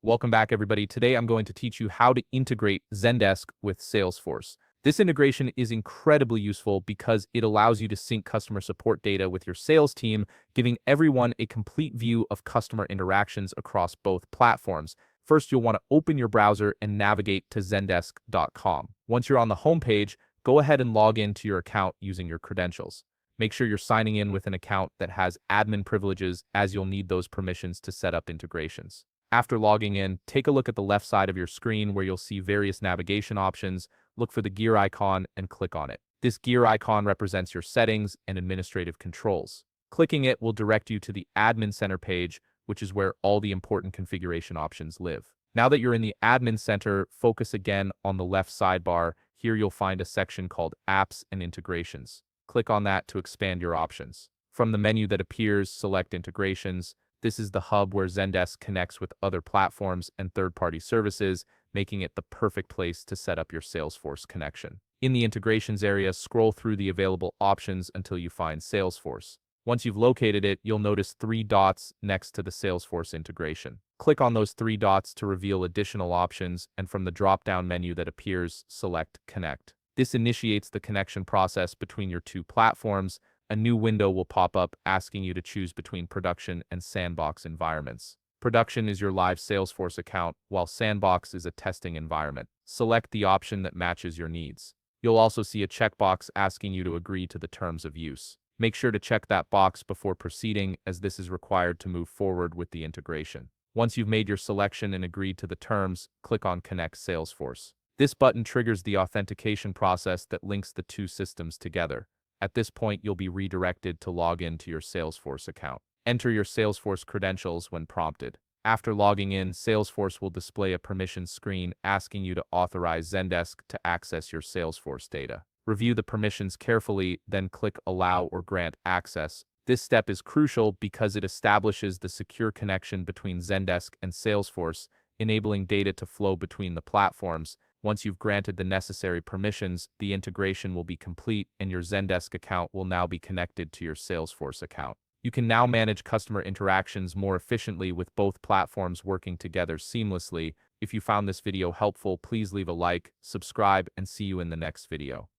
Welcome back, everybody. Today, I'm going to teach you how to integrate Zendesk with Salesforce. This integration is incredibly useful because it allows you to sync customer support data with your sales team, giving everyone a complete view of customer interactions across both platforms. First, you'll want to open your browser and navigate to zendesk.com. Once you're on the homepage, go ahead and log into your account using your credentials. Make sure you're signing in with an account that has admin privileges, as you'll need those permissions to set up integrations. After logging in, take a look at the left side of your screen where you'll see various navigation options. Look for the gear icon and click on it. This gear icon represents your settings and administrative controls. Clicking it will direct you to the Admin Center page, which is where all the important configuration options live. Now that you're in the Admin Center, focus again on the left sidebar. Here you'll find a section called Apps and Integrations. Click on that to expand your options. From the menu that appears, select Integrations. This is the hub where Zendesk connects with other platforms and third-party services, making it the perfect place to set up your Salesforce connection. In the integrations area, scroll through the available options until you find Salesforce. Once you've located it, you'll notice 3 dots next to the Salesforce integration. Click on those 3 dots to reveal additional options, and from the drop-down menu that appears, select Connect. This initiates the connection process between your two platforms. A new window will pop up asking you to choose between production and sandbox environments. Production is your live Salesforce account, while sandbox is a testing environment. Select the option that matches your needs. You'll also see a checkbox asking you to agree to the terms of use. Make sure to check that box before proceeding, as this is required to move forward with the integration. Once you've made your selection and agreed to the terms, click on Connect Salesforce. This button triggers the authentication process that links the two systems together. At this point, you'll be redirected to log into your Salesforce account. Enter your Salesforce credentials when prompted. After logging in, Salesforce will display a permissions screen asking you to authorize Zendesk to access your Salesforce data. Review the permissions carefully, then click Allow or Grant Access. This step is crucial because it establishes the secure connection between Zendesk and Salesforce, enabling data to flow between the platforms. Once you've granted the necessary permissions, the integration will be complete and your Zendesk account will now be connected to your Salesforce account. You can now manage customer interactions more efficiently with both platforms working together seamlessly. If you found this video helpful, please leave a like, subscribe, and see you in the next video.